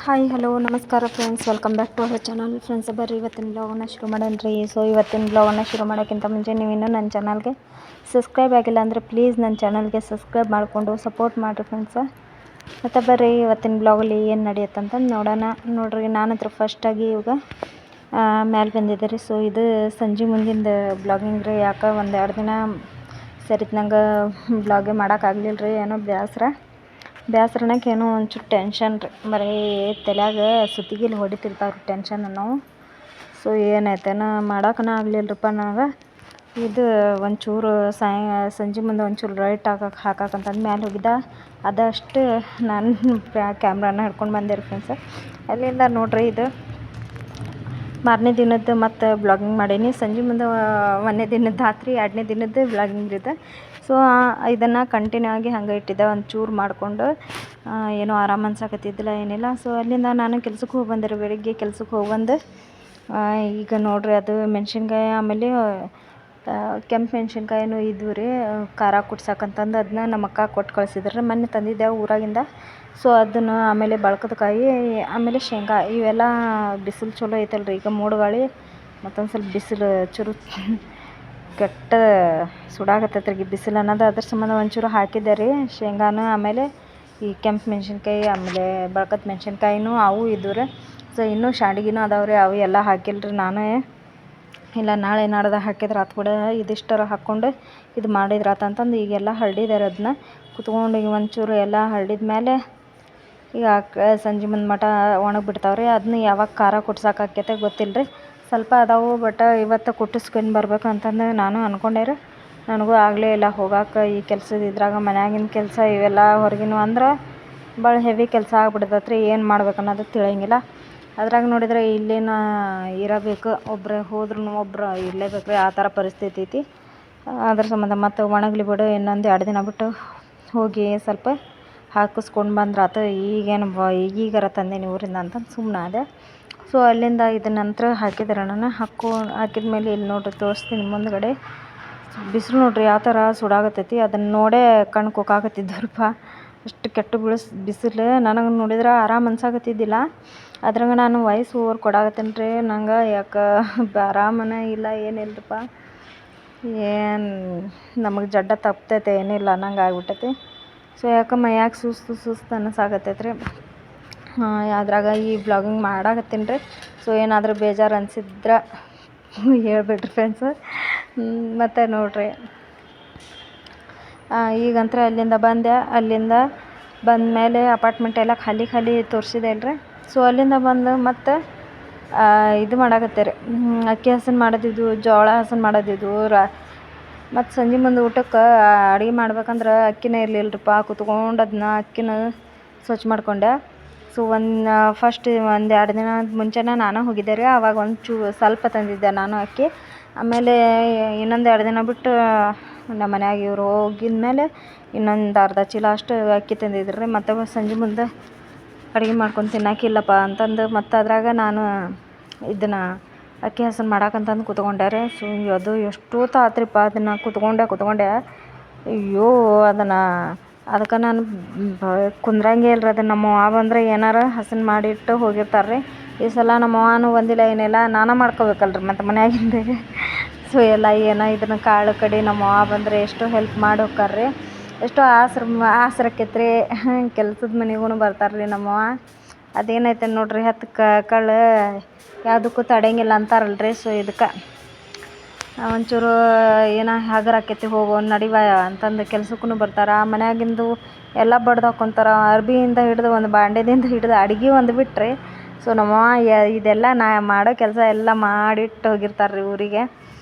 Hi hello ನಮಸ್ಕಾರ friends, welcome back to our channel. Friends, ಬರ್ರಿ ಇವತ್ತಿನ ಬ್ಲಾಗನ್ನು ಶುರು ಮಾಡೋಣ. ಸೊ ಇವತ್ತಿನ ಬ್ಲಾಗನ್ನು ಶುರು ಮಾಡೋಕ್ಕಿಂತ ಮುಂಚೆ ನೀವಿನ್ನೂ ನನ್ನ ಚಾನಲ್ಗೆ ಸಬ್ಸ್ಕ್ರೈಬ್ ಆಗಿಲ್ಲ ಅಂದರೆ ಪ್ಲೀಸ್ ನನ್ನ ಚಾನಲ್ಗೆ ಸಬ್ಸ್ಕ್ರೈಬ್ ಮಾಡಿಕೊಂಡು ಸಪೋರ್ಟ್ ಮಾಡಿರಿ ಫ್ರೆಂಡ್ಸ. ಮತ್ತು ಬರ್ರಿ ಇವತ್ತಿನ ಬ್ಲಾಗಲ್ಲಿ ಏನು ನಡೆಯುತ್ತಂತಂದು ನೋಡೋಣ. ನೋಡ್ರಿ, ನಾನು ಹತ್ರ ಫಸ್ಟಾಗಿ ಇವಾಗ ಮೇಲೆ ಬಂದಿದ್ದೆ ರೀ. ಸೊ ಇದು ಸಂಜೆ ಮುಂದಿಂದ ಬ್ಲಾಗಿಂಗ್ ರೀ. ಯಾಕೆ ಒಂದೆರಡು ದಿನ ಸರಿತು ನಂಗೆ ಬ್ಲಾಗೇ ಮಾಡೋಕ್ಕಾಗಲಿಲ್ಲ ರೀ. ಏನೋ ಬೇಸರನಕ್ಕೆ ಏನೋ ಒಂಚೂರು ಟೆನ್ಷನ್ ರೀ. ಬರೀ ತಲೆಯಾಗ ಸುತ್ತಿಗಿಲ್ಲಿ ಹೊಡಿತಿರ್ತಾವ್ರಿ ಟೆನ್ಷನ್ ನಾವು. ಸೊ ಏನಾಯ್ತೇನೋ ಮಾಡೋಕ್ಕನ ಆಗಲಿಲ್ಲರಪ್ಪ ನನಗೆ. ಇದು ಒಂಚೂರು ಸಂಜೆ ಮುಂದೆ ಒಂಚೂರು ಲೈಟ್ ಹಾಕಕ್ಕಂತಂದು ಮೇಲೆ ಹೋಗಿದ್ದ. ಅದಷ್ಟು ನಾನು ಕ್ಯಾಮ್ರಾನ ಹಿಡ್ಕೊಂಡು ಬಂದೆ ರೀ ಫ್ರೆಂಡ್ಸ್. ಅಲ್ಲಿಂದ ನೋಡ್ರಿ, ಇದು ಮಾರನೇ ದಿನದ್ದು ಮತ್ತು ಬ್ಲಾಗಿಂಗ್ ಮಾಡೀನಿ. ಸಂಜೆ ಮುಂದೆ ಒಂದನೇ ದಿನದ್ದು ರಾತ್ರಿ, ಎರಡನೇ ದಿನದ್ದು ಬ್ಲಾಗಿಂಗ್ ಇದೆ. ಸೊ ಇದನ್ನು ಕಂಟಿನ್ಯೂ ಆಗಿ ಹಂಗೆ ಇಟ್ಟಿದ್ದೆ, ಒಂಚೂರು ಮಾಡಿಕೊಂಡು. ಏನೋ ಆರಾಮ ಅನ್ಸಕತ್ತಿದ್ದಿಲ್ಲ, ಏನಿಲ್ಲ. ಸೊ ಅಲ್ಲಿಂದ ನಾನು ಕೆಲ್ಸಕ್ಕೆ ಹೋಗಿ ಬಂದೆ ರೀ. ಬೆಳಿಗ್ಗೆ ಕೆಲ್ಸಕ್ಕೆ ಹೋಗಿ ಬಂದು ಈಗ ನೋಡ್ರಿ, ಅದು ಮೆಣಸಿನ್ಕಾಯಿ, ಆಮೇಲೆ ಕೆಂಪು ಮೆಣಸಿನ್ಕಾಯಿನೂ ಇದ್ವು ರೀ ಖಾರ ಕುಟ್ಸಕ್ಕಂತಂದು. ಅದನ್ನ ನಮ್ಮ ಅಕ್ಕ ಕೊಟ್ಟು ಕಳಿಸಿದ್ರು. ಮೊನ್ನೆ ತಂದಿದ್ದೆ ಊರಾಗಿಂದ. ಸೊ ಅದನ್ನು ಆಮೇಲೆ ಬಳಕದ ಆಮೇಲೆ ಶೇಂಗಾ, ಇವೆಲ್ಲ ಬಿಸಿಲು ಚಲೋ ಐತಲ್ರಿ ಈಗ. ಮೂಡುಗಾಳಿ ಮತ್ತೊಂದು ಸ್ವಲ್ಪ ಬಿಸಿಲು ಚೂರು ಕೆಟ್ಟ ಸುಡಾಕತ್ತೈತ್ರಿ ಬಿಸಿಲು ಅನ್ನೋದು. ಅದ್ರ ಸಂಬಂಧ ಒಂಚೂರು ಹಾಕಿದ್ದೆ ರೀ ಶೇಂಗಾನು, ಆಮೇಲೆ ಈ ಕೆಂಪು ಮೆಣಸಿನ್ಕಾಯಿ, ಆಮೇಲೆ ಬಳಕದ ಮೆಣಸಿನ್ಕಾಯಿನೂ ಅವು ಇದ್ವು ರೀ. ಸೊ ಇನ್ನೂ ಶಾಂಡ್ಗಿನೂ ಅದಾವೆ ರೀ, ಅವು ಎಲ್ಲ ಹಾಕಿಲ್ಲ ರೀ. ನಾನೇ ಇಲ್ಲ ನಾಳೆ ನಾಡ್ದು ಹಾಕಿದ್ರೆ ಆತು ಬಿಡ, ಇದಿಷ್ಟರ ಹಾಕ್ಕೊಂಡು ಇದು ಮಾಡಿದ್ರೆ ಆತಂತಂದು ಈಗೆಲ್ಲ ಹರಡಿದ್ದಾರೆ. ಅದನ್ನ ಕುತ್ಕೊಂಡು ಈಗ ಒಂಚೂರು ಎಲ್ಲ ಹರಡಿದ ಮೇಲೆ ಈಗ ಸಂಜೆ ಮುಂದೆ ಮಟ ಒಣಗಿ ಬಿಡ್ತಾವ್ರಿ. ಅದನ್ನ ಯಾವಾಗ ಖಾರ ಕುಟ್ಸೋಕ್ಕಾಕೈತೆ ಗೊತ್ತಿಲ್ಲ ರೀ. ಸ್ವಲ್ಪ ಅದಾವು, ಬಟ್ ಇವತ್ತು ಕುಟ್ಟಿಸ್ಕೊಂಡು ಬರ್ಬೇಕು ಅಂತಂದು ನಾನು ಅಂದ್ಕೊಂಡೆ ರೀ. ನನಗೂ ಆಗಲೇ ಇಲ್ಲ ಹೋಗೋಕೆ ಈ ಕೆಲಸದ ಇದ್ರಾಗ. ಮನ್ಯಾಗಿನ ಕೆಲಸ ಇವೆಲ್ಲ ಹೊರಗಿನವು ಅಂದ್ರೆ ಭಾಳ ಹೆವಿ ಕೆಲಸ ಆಗ್ಬಿಡ್ತೈತೆ ರೀ. ಏನು ಮಾಡ್ಬೇಕು ಅನ್ನೋದು ತಿಳಿಯಂಗಿಲ್ಲ. ಅದ್ರಾಗ ನೋಡಿದರೆ ಇಲ್ಲೇನ ಇರಬೇಕು, ಒಬ್ಬರೇ ಹೋದ್ರೂ ಒಬ್ರು ಇರಲೇಬೇಕು ರೀ. ಆ ಥರ ಪರಿಸ್ಥಿತಿ ಐತಿ. ಅದ್ರ ಸಂಬಂಧ ಮತ್ತು ಒಣಗಲಿ ಬಿಡು, ಇನ್ನೊಂದು 2 ದಿನ ಬಿಟ್ಟು ಹೋಗಿ ಸ್ವಲ್ಪ ಹಾಕಿಸ್ಕೊಂಡು ಬಂದ್ರಾತು. ಈಗೇನು ಈಗೀಗಾರ ತಂದೇನಿ ಊರಿಂದ ಅಂತಂದು ಸುಮ್ಮನೆ ಅದೇ. ಸೊ ಅಲ್ಲಿಂದ ಇದನ್ನ ನಂತರ ಹಾಕಿದ್ರೆ ನಾನು ಹಾಕಿದ ಮೇಲೆ ಇಲ್ಲಿ ನೋಡ್ರಿ ತೋರಿಸ್ತೀನಿ ಮುಂದ್ಗಡೆ. ಬಿಸಿಲು ನೋಡ್ರಿ ಯಾವ ಥರ ಸುಡಾಗತ್ತೈತಿ. ಅದನ್ನು ನೋಡೇ ಕಣ್ಣು ಕುಕ್ಕಾಗತ್ತಿದ್ದವ್ರಪ್ಪ. ಅಷ್ಟು ಕೆಟ್ಟ ಬಿಸಿಲು. ನನಗೆ ನೋಡಿದ್ರೆ ಆರಾಮ ಅನ್ಸಾಕತ್ತಿದ್ದಿಲ್ಲ. ಅದ್ರಾಗ ನಾನು ವಾಯ್ಸ್ ಓವರ್ ಕೊಡಾಕತ್ತೇನೆ ರೀ. ನಂಗೆ ಯಾಕೆ ಆರಾಮನ ಇಲ್ಲ, ಏನಿಲ್ಲರಪ್ಪ. ಏನು ನಮಗೆ ಜಡ್ಡ ತಪ್ತೈತೆ ಏನಿಲ್ಲ ಅನ್ನಂಗೆ ಆಗ್ಬಿಟ್ಟೈತಿ. ಸೊ ಯಾಕೆ ಮೈಯಾಗೆ ಸುಸ್ತು ಅನ್ನಿಸಾಕತ್ತೈತೆ ರೀ. ಅದ್ರಾಗ ಈ ಬ್ಲಾಗಿಂಗ್ ಮಾಡಾಕತ್ತೀನಿ ರೀ. ಸೊ ಏನಾದರೂ ಬೇಜಾರು ಅನಿಸಿದ್ರೆ ಹೇಳ್ಬಿಡ್ರಿ ಫ್ರೆಂಡ್ಸ್. ಮತ್ತು ನೋಡ್ರಿ, ಈಗಂತ್ರ ಅಲ್ಲಿಂದ ಬಂದ ಮೇಲೆ ಅಪಾರ್ಟ್ಮೆಂಟ್ ಎಲ್ಲ ಖಾಲಿ ತೋರಿಸಿದೆ ಅಲ್ರಿ. ಸೊ ಅಲ್ಲಿಂದ ಬಂದು ಮತ್ತು ಇದು ಮಾಡಾಕತ್ತೀರಿ, ಅಕ್ಕಿ ಹಸನು ಮಾಡೋದಿದ್ವು, ಜೋಳ ಹಸನು ಮಾಡೋದಿದ್ವು. ಮತ್ತು ಸಂಜೆ ಮುಂದೆ ಊಟಕ್ಕೆ ಅಡುಗೆ ಮಾಡ್ಬೇಕಂದ್ರೆ ಅಕ್ಕಿನೇ ಇರಲಿಲ್ಲರಪ್ಪ. ಕುತ್ಕೊಂಡು ಅದನ್ನ ಅಕ್ಕಿನ ಸ್ವಚ್ಛ ಮಾಡ್ಕೊಂಡೆ. ಸೊ ಫಸ್ಟ್ 1-2 ದಿನ ಮುಂಚೆನೇ ನಾನು ಹೋಗಿದ್ದೆ ರೀ. ಆವಾಗ ಸ್ವಲ್ಪ ತಂದಿದ್ದೆ ನಾನು ಅಕ್ಕಿ. ಆಮೇಲೆ ಇನ್ನೊಂದು 2 ದಿನ ಬಿಟ್ಟು ನಮ್ಮ ಮನ್ಯಾಗ ಇವರು ಹೋಗಿದ ಮೇಲೆ ಇನ್ನೊಂದು ಅರ್ಧ ಚೀಲ ಅಷ್ಟು ಅಕ್ಕಿ ತಂದಿದ್ರು ರೀ. ಮತ್ತು ಸಂಜೆ ಮುಂದೆ ಅಡುಗೆ ಮಾಡ್ಕೊಂಡು ತಿನ್ನೋಕ್ಕಿಲ್ಲಪ್ಪ ಅಂತಂದು ಮತ್ತು ಅದ್ರಾಗ ನಾನು ಇದನ್ನು ಅಕ್ಕಿ ಹಸನು ಮಾಡಾಕಂತಂದು ಕುತ್ಕೊಂಡೆ ರೀ. ಸೊ ಅದು ಎಷ್ಟೊತ್ತು ಆತ್ರಿಪ್ಪ, ಅದನ್ನು ಕುತ್ಕೊಂಡೆ ಅಯ್ಯೋ ಅದಕ್ಕೆ ನಾನು ಕುಂದ್ರಂಗೆ ಇಲ್ರಿ. ಅದನ್ನು ನಮ್ಮವ್ವ ಬಂದರೆ ಏನಾರು ಹಸನು ಮಾಡಿಟ್ಟು ಹೋಗಿರ್ತಾರೆ ರೀ. ಈ ಸಲ ನಮ್ಮವ್ವನೂ ಬಂದಿಲ್ಲ, ಏನಿಲ್ಲ, ನಾನೇ ಮಾಡ್ಕೋಬೇಕಲ್ರಿ ಮತ್ತು ಮನ್ಯಾಗಿಂದ. ಸೊ ಎಲ್ಲ ಏನೋ ಇದನ್ನು ಕಾಳು ಕಡಿ ನಮ್ಮವ್ವ ಬಂದರೆ ಎಷ್ಟೋ ಹೆಲ್ಪ್ ಮಾಡಿ ಹೋಕ್ಕಾರ್ರಿ. ಎಷ್ಟೋ ಆಸರಕ್ಕೈತೆ ರೀ. ಕೆಲ್ಸದ ಮನೆಗೂ ಬರ್ತಾರೆ ರೀ ನಮ್ಮವ್ವ. ಅದೇನೈತೆ ನೋಡ್ರಿ, 10 ಕಳ್ಳು ಯಾವುದಕ್ಕೂ ತಡೆಯಂಗಿಲ್ಲ ಅಂತಾರಲ್ರಿ. ಸೊ ಇದಕ್ಕೆ ಒಂಚೂರು ಏನೋ ಹಗರಾಕೈತಿ, ಹೋಗೋ ನಡಿವ ಅಂತಂದು ಕೆಲ್ಸಕ್ಕೂ ಬರ್ತಾರೆ. ಮನ್ಯಾಗಿಂದು ಎಲ್ಲ ಬಡ್ದು ಹಾಕ್ಕೊಂತಾರೆ. ಅರ್ಬಿಯಿಂದ ಹಿಡಿದು ಒಂದು ಬಾಂಡೆದಿಂದ ಹಿಡಿದು ಅಡುಗೆ ಒಂದು ಬಿಟ್ಟರೆ. ಸೊ ನಮ್ಮವ್ವ ಇದೆಲ್ಲ ಮಾಡೋ ಕೆಲಸ ಎಲ್ಲ ಮಾಡಿಟ್ಟು ಹೋಗಿರ್ತಾರೆ ರೀ ಊರಿಗೆ.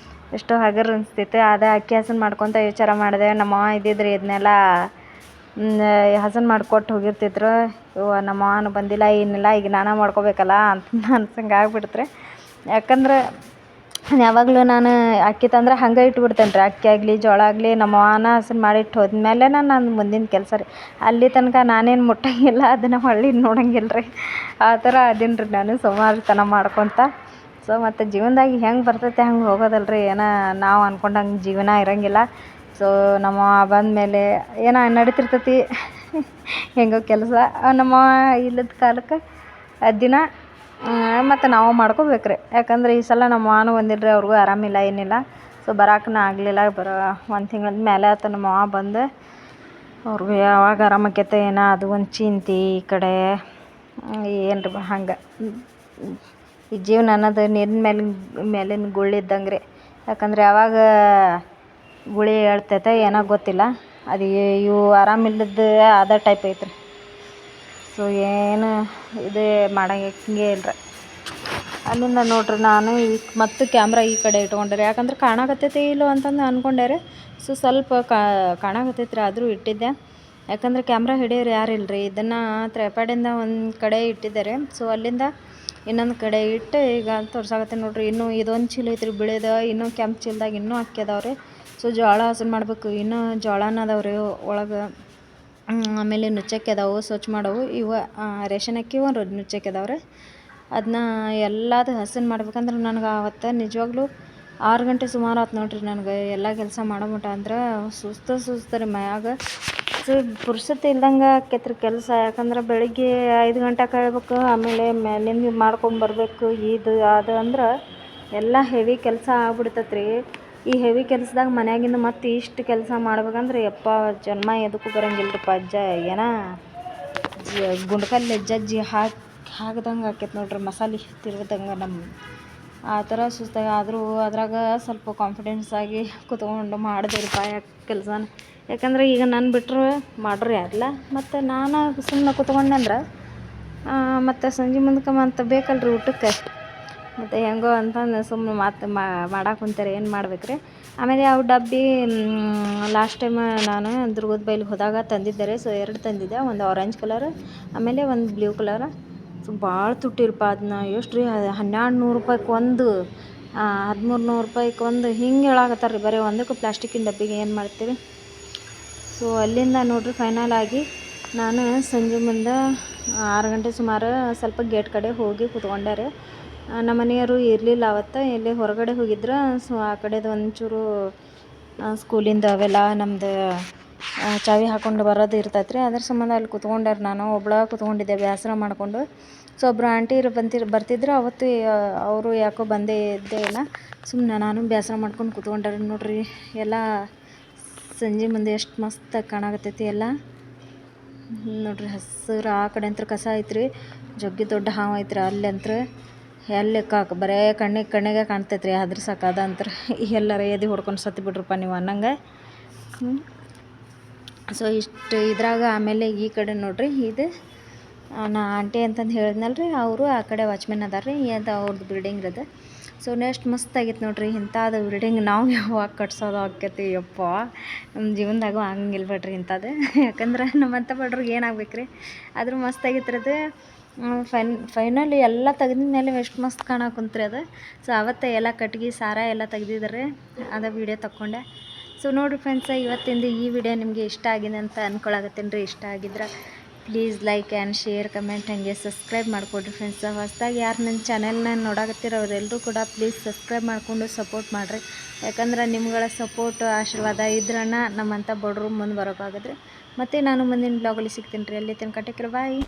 ಎಷ್ಟೋ ಹಗರ್ ಅನಿಸ್ತೈತೆ. ಅದೇ ಅಕ್ಕಿ ಹಸನು ಮಾಡ್ಕೊತ ವಿಚಾರ ಮಾಡಿದೆ, ನಮ್ಮವ್ವ ಇದ್ದಿದ್ರೆ ಇದನ್ನೆಲ್ಲ ಹಸನು ಮಾಡಿಕೊಟ್ಟು ಹೋಗಿರ್ತಿದ್ರು. ನಮ್ಮವ್ವನೂ ಬಂದಿಲ್ಲ, ಏನಿಲ್ಲ, ಈಗ ನಾನೇ ಮಾಡ್ಕೋಬೇಕಲ್ಲ ಅಂತ ಅನ್ಸಂಗೆ ಆಗ್ಬಿಡ್ತ್ರಿ. ಯಾಕಂದ್ರೆ ಯಾವಾಗಲೂ ನಾನು ಅಕ್ಕಿ ತಂದ್ರೆ ಹಂಗೆ ಇಟ್ಬಿಡ್ತೇನೆ ರೀ. ಅಕ್ಕಿ ಆಗಲಿ ಜೋಳ ಆಗಲಿ ನಮ್ಮವ್ವನ ಹಸನು ಮಾಡಿಟ್ಟು ಹೋದ್ಮೇಲೆ ನಾನು ಮುಂದಿನ ಕೆಲಸ ರೀ. ಅಲ್ಲಿ ತನಕ ನಾನೇನು ಮುಟ್ಟಂಗಿಲ್ಲ, ಅದನ್ನು ಹೊಳ್ಳಿ ನೋಡಂಗಿಲ್ಲ ರೀ. ಆ ಥರ ಅದೀನಿ ರೀ ನಾನು, ಸೋಮಾರಿತನ ಮಾಡ್ಕೊತ. ಸೊ ಮತ್ತು ಜೀವನದಾಗಿ ಹೆಂಗೆ ಬರ್ತೈತೆ ಹಂಗೆ ಹೋಗೋದಲ್ರಿ. ಏನೋ ನಾವು ಅಂದ್ಕೊಂಡಂಗೆ ಜೀವನ ಇರೋಂಗಿಲ್ಲ. ಸೊ ನಮ್ಮವ್ವ ಬಂದಮೇಲೆ ಏನೋ ನಡೀತಿರ್ತೈತಿ ಹೆಂಗೋ ಕೆಲಸ. ನಮ್ಮವ್ವ ಇಲ್ಲದ ಕಾಲಕ್ಕೆ ದಿನ ಮತ್ತು ನಾವು ಮಾಡ್ಕೋಬೇಕ್ರಿ. ಯಾಕಂದ್ರೆ ಈ ಸಲ ನಮ್ಮ ಮಾವನು ಬಂದಿಲ್ರಿ, ಅವ್ರಿಗೂ ಆರಾಮಿಲ್ಲ ಏನಿಲ್ಲ. ಸೊ ಬರೋಕ್ಕೂ ಆಗಲಿಲ್ಲ. ಒಂದು ತಿಂಗಳ ಮೇಲೆ ಆತ ನಮ್ಮ ಮಾವ ಬಂದು. ಅವ್ರಿಗೂ ಯಾವಾಗ ಆರಾಮಾಕೈತೆ ಏನೋ ಅದು ಒಂದು ಚಿಂತೆ. ಈ ಕಡೆ ಏನ್ರಿ ಹಂಗೆ ಈ ಜೀವನ ಅನ್ನೋದು ನೀರಿನ ಮೇಲಿನ ಗುಳ್ಳೆ ಇದ್ದಂಗೆ ರೀ. ಯಾಕಂದ್ರೆ ಯಾವಾಗ ಗುಳಿ ಹೇಳ್ತೈತೆ ಏನೋ ಗೊತ್ತಿಲ್ಲ. ಅದು ಇವು ಆರಾಮಿಲ್ಲದ್ದು ಅದೇ ಟೈಪ್ ಐತ್ರಿ. ಸೊ ಏನು ಇದು ಮಾಡೋಂಗೆ ಇಲ್ರಿ. ಅಲ್ಲಿಂದ ನೋಡ್ರಿ ನಾನು ಮತ್ತು ಕ್ಯಾಮ್ರಾ ಈ ಕಡೆ ಇಟ್ಕೊಂಡ್ರಿ. ಯಾಕಂದ್ರೆ ಕಾಣಾಕತ್ತೈತಿ ಇಲ್ಲೋ ಅಂತಂದು ಅಂದ್ಕೊಂಡೆ ರೀ. ಸೊ ಸ್ವಲ್ಪ ಕಾಣಾಕತ್ತೈತ್ರಿ, ಆದರೂ ಇಟ್ಟಿದ್ದೆ. ಯಾಕಂದ್ರೆ ಕ್ಯಾಮ್ರಾ ಹಿಡಿಯೋರು ಯಾರು ಇಲ್ಲರಿ. ಇದನ್ನು ಟ್ರೈಪಾಡಿಂದ ಒಂದು ಕಡೆ ಇಟ್ಟಿದ್ದಾರೆ. ಸೊ ಅಲ್ಲಿಂದ ಇನ್ನೊಂದು ಕಡೆ ಇಟ್ಟು ಈಗ ತೋರ್ಸಾಕತ್ತೀನಿ ನೋಡ್ರಿ. ಇನ್ನೂ ಇದೊಂದು ಚೀಲ ಐತ್ರಿ ಬಿಳಿದ, ಇನ್ನೂ ಕೆಂಪು ಚೀಲದಾಗ ಇನ್ನೂ ಅಕ್ಕಿ ಅದಾವ್ರಿ. ಸೊ ಜೋಳ ಹಸನ್ ಮಾಡಬೇಕು. ಇನ್ನೂ ಜೋಳನ ಅದಾವ್ರಿ ಒಳಗೆ. ಆಮೇಲೆ ನುಚ್ಚಕ್ಕಿ ಅದಾವು, ಸ್ವಚ್ಛ ಮಾಡವು. ರೇಷನ್ ಅಕ್ಕಿ ನುಚ್ಚಕ್ಕಿ ಅದಾವ್ರಿ. ಅದನ್ನ ಎಲ್ಲದು ಹಸನ್ ಮಾಡ್ಬೇಕಂದ್ರೆ ನನಗೆ ಆವತ್ತು ನಿಜವಾಗ್ಲೂ 6 ಗಂಟೆ ಸುಮಾರು ಆಯ್ತು ನೋಡ್ರಿ ನನಗೆ ಎಲ್ಲ ಕೆಲಸ ಮಾಡೋ ಮಟ. ಅಂದ್ರೆ ಸುಸ್ತು ರೀ ಮೈಯಾಗ. ಸೊ ಪುರ್ಸೊತ್ತು ಇಲ್ದಂಗೆ ಆಕೈತ್ರಿ ಕೆಲಸ. ಯಾಕಂದ್ರೆ ಬೆಳಿಗ್ಗೆ 5 ಗಂಟೆಗೆ ಹೇಳ್ಬೇಕು, ಆಮೇಲೆ ಮೇಲಿಂದ ಮಾಡ್ಕೊಂಬರ್ಬೇಕು. ಇದು ಅದು ಅಂದ್ರೆ ಎಲ್ಲ ಹೆವಿ ಕೆಲಸ ಆಗ್ಬಿಡ್ತೈತ್ರಿ. ಈ ಹೆವಿ ಕೆಲಸದಾಗ ಮನ್ಯಾಗಿಂದ ಮತ್ತೆ ಇಷ್ಟು ಕೆಲಸ ಮಾಡ್ಬೇಕಂದ್ರೆ ಯಪ್ಪ ಜನ್ಮ ಎದಕ್ಕೂ ಬರೋಂಗಿಲ್ರಿಪ್ಪ. ಏನೋ ಗುಂಡ್ಕಲ್ಲಿ ಜಜ್ಜಿ ಹಾಕ್ದಂಗೆ ಆಕೈತೆ ನೋಡ್ರಿ, ಮಸಾಲೆ ತಿರ್ಗದಂಗೆ ನಮ್ಮ ಆ ಥರ ಸುಸ್ತಾಗಿ. ಆದರೂ ಅದ್ರಾಗ ಸ್ವಲ್ಪ ಕಾನ್ಫಿಡೆನ್ಸ್ ಆಗಿ ಕುತ್ಕೊಂಡು ಮಾಡಿದೆರಿಪ್ಪ ಕೆಲಸನ. ಯಾಕಂದ್ರೆ ಈಗ ನಾನು ಬಿಟ್ಟರೆ ಮಾಡ್ರಿ ಯಾರಿಲ್ಲ. ಮತ್ತು ನಾನು ಸುಮ್ಮನೆ ಕುತ್ಕೊಂಡೆ ಅಂದ್ರೆ ಮತ್ತು ಸಂಜೆ ಮುಂದಕ್ಕೆ ಮತ್ತು ಬೇಕಲ್ರಿ ಊಟಕ್ಕೆ. ಮತ್ತು ಹೆಂಗೋ ಅಂತಂದು ಸುಮ್ಮನೆ ಮತ್ತು ಮಾಡಕ್ಕೆ ಕುಂತಾರೆ. ಏನು ಮಾಡ್ಬೇಕ್ರಿ. ಆಮೇಲೆ ಅವು ಡಬ್ಬಿ ಲಾಸ್ಟ್ ಟೈಮ್ ನಾನು ದುರ್ಗದ ಬೈಲಿಗೆ ಹೋದಾಗ ತಂದಿದ್ದೆ. ಸೊ 2 ತಂದಿದ್ದೆ, ಒಂದು ಆರೆಂಜ್ ಕಲರ್ ಆಮೇಲೆ ಒಂದು ಬ್ಲೂ ಕಲರ್. ಸೊ ಭಾಳ ತುಟ್ಟಿರಪ್ಪ. ಅದನ್ನ ಎಷ್ಟು ರೀ 1200 ರೂಪಾಯ್ಗೆ ಒಂದು, 1300 ರೂಪಾಯ್ಗೆ ಒಂದು, ಹಿಂಗೆ ಹೇಳಾಕತ್ತಾರೆ ರೀ. ಬರೀ ಒಂದಕ್ಕೆ ಪ್ಲಾಸ್ಟಿಕ್ಕಿನ ಡಬ್ಬಿಗೆ ಏನು ಮಾಡ್ತೀವಿ. ಸೊ ಅಲ್ಲಿಂದ ನೋಡ್ರಿ ಫೈನಲ್ ಆಗಿ ನಾನು ಸಂಜೆ ಮುಂದೆ 6 ಗಂಟೆ ಸುಮಾರು ಸ್ವಲ್ಪ ಗೇಟ್ ಕಡೆ ಹೋಗಿ ಕೂತ್ಕೊಂಡೆ ರೀ. ನಮ್ಮ ಮನೆಯವರು ಇರಲಿಲ್ಲ ಅವತ್ತು, ಎಲ್ಲಿ ಹೊರಗಡೆ ಹೋಗಿದ್ರು. ಸೊ ಆ ಕಡೆದು ಒಂಚೂರು ಸ್ಕೂಲಿಂದ ಅವೆಲ್ಲ ನಮ್ಮದು ಚಾವಿ ಹಾಕ್ಕೊಂಡು ಬರೋದು ಇರ್ತೈತೆ ರೀ. ಅದ್ರ ಸಂಬಂಧ ಅಲ್ಲಿ ಕೂತ್ಕೊಂಡಾರ. ನಾನು ಒಬ್ಬಳ ಕೂತ್ಕೊಂಡಿದ್ದೆ ಬೇಸರ ಮಾಡಿಕೊಂಡು. ಸೊ ಒಬ್ಬರು ಆಂಟಿರು ಬರ್ತಿದ್ರು. ಅವತ್ತು ಅವರು ಯಾಕೋ ಬಂದೇ ಇದ್ದೇ ಇಲ್ಲ. ಸುಮ್ಮನೆ ನಾನು ಬೇಸರ ಮಾಡ್ಕೊಂಡು ಕೂತ್ಕೊಂಡಾರ ನೋಡ್ರಿ. ಎಲ್ಲ ಸಂಜೆ ಮುಂದೆ ಎಷ್ಟು ಮಸ್ತಾಗಿ ಕಾಣಾಕತ್ತೈತಿ ಎಲ್ಲ ನೋಡ್ರಿ. ಹಸಿರು ಆ ಕಡೆ ಅಂತ ಕಸ ಐತ್ರಿ, ಜಗ್ಗಿ ದೊಡ್ಡ ಹಾವು ಐತ್ರಿ ಅಲ್ಲಿ ಅಂತ. ಎಲ್ಲಿ ಬರೇ ಕಣ್ಣಿಗೆ ಕಾಣ್ತೈತ್ರಿ. ಅದ್ರ ಸಾಕಾದಂತ್ರ ಎಲ್ಲರ ಎದೆ ಹೊಡ್ಕೊಂಡು ಸತ್ತು ಬಿಡ್ರಪ್ಪ ನೀವು ಅನ್ನಂಗೆ. ಸೊ ಇಷ್ಟು ಇದ್ರಾಗ ಆಮೇಲೆ ಈ ಕಡೆ ನೋಡ್ರಿ, ಇದು ನಾ ಆಂಟಿ ಅಂತಂದು ಹೇಳಿದ್ನಲ್ರಿ, ಅವರು ಆ ಕಡೆ ವಾಚ್ಮೆನ್ ಅದಾರ ರೀ. ಅದು ಅವ್ರದ್ದು ಬಿಲ್ಡಿಂಗ್ ಇರೋದು. ಸೊ ನೆಕ್ಸ್ಟ್ ಮಸ್ತ್ ಆಗೈತೆ ನೋಡ್ರಿ. ಇಂಥದ್ದು ಬಿಲ್ಡಿಂಗ್ ನಾವು ಯಾವಾಗ ಕಟ್ಸೋದು ಆಕೈತಿ ಯಪ್ಪ. ನಮ್ಮ ಜೀವನದಾಗೂ ಆಗಂಗಿಲ್ಲ ಬಿಡ್ರಿ ಇಂಥದ್ದು. ಯಾಕಂದ್ರೆ ನಮ್ಮಂಥ ಬಡ್ರಿಗೆ ಏನಾಗ್ಬೇಕು ರೀ. ಆದರೂ ಮಸ್ತ್ ಆಗೈತ್ರಿ ಅದು. ಫೈನಲಿ ಎಲ್ಲ ತೆಗ್ದಿದ ಮೇಲೆ ಎಷ್ಟು ಮಸ್ತ್ ಕಾಣಕುಂತ್ರಿ ಅದು. ಸೊ ಅವತ್ತೇ ಎಲ್ಲ ಕಟ್ಗೆ ಸಾರ ಎಲ್ಲ ತೆಗ್ದಿದ್ದಾರೆ. ಅದು ವೀಡಿಯೋ ತಕ್ಕೊಂಡೆ. ಸೊ ನೋಡಿರಿ ಫ್ರೆಂಡ್ಸ, ಇವತ್ತಿಂದು ಈ ವಿಡಿಯೋ ನಿಮಗೆ ಇಷ್ಟ ಆಗಿದೆ ಅಂತ ಅಂದ್ಕೊಳಕತ್ತೀನಿ ರೀ. ಇಷ್ಟ ಆಗಿದ್ರೆ please like and share, comment, ಹಾಗೆ ಸಬ್ಸ್ಕ್ರೈಬ್ ಮಾಡಿಕೊಡ್ರಿ ಫ್ರೆಂಡ್ಸ. ಹೊಸದಾಗಿ ಯಾರು ನನ್ನ ಚಾನೆಲ್ನ ನೋಡಕತ್ತೀರೋ ಅವರೆಲ್ಲರೂ ಕೂಡ ಪ್ಲೀಸ್ ಸಬ್ಸ್ಕ್ರೈಬ್ ಮಾಡಿಕೊಂಡು ಸಪೋರ್ಟ್ ಮಾಡಿರಿ. ಯಾಕಂದ್ರೆ ನಿಮ್ಗಳ ಸಪೋರ್ಟ್ ಆಶೀರ್ವಾದ ಇದ್ರನ್ನ ನಮ್ಮಂಥ ಬಡವರು ಮುಂದೆ ಬರೋಕ್ಕಾಗದ್ರಿ. ಮತ್ತು ನಾನು ಮುಂದಿನ ಬ್ಲಾಗಲ್ಲಿ ಸಿಗ್ತೀನಿ ರೀ. ಅಲ್ಲಿ ತನಕ ಟೇಕ್ ಕೇರ್, ಬಾಯ್.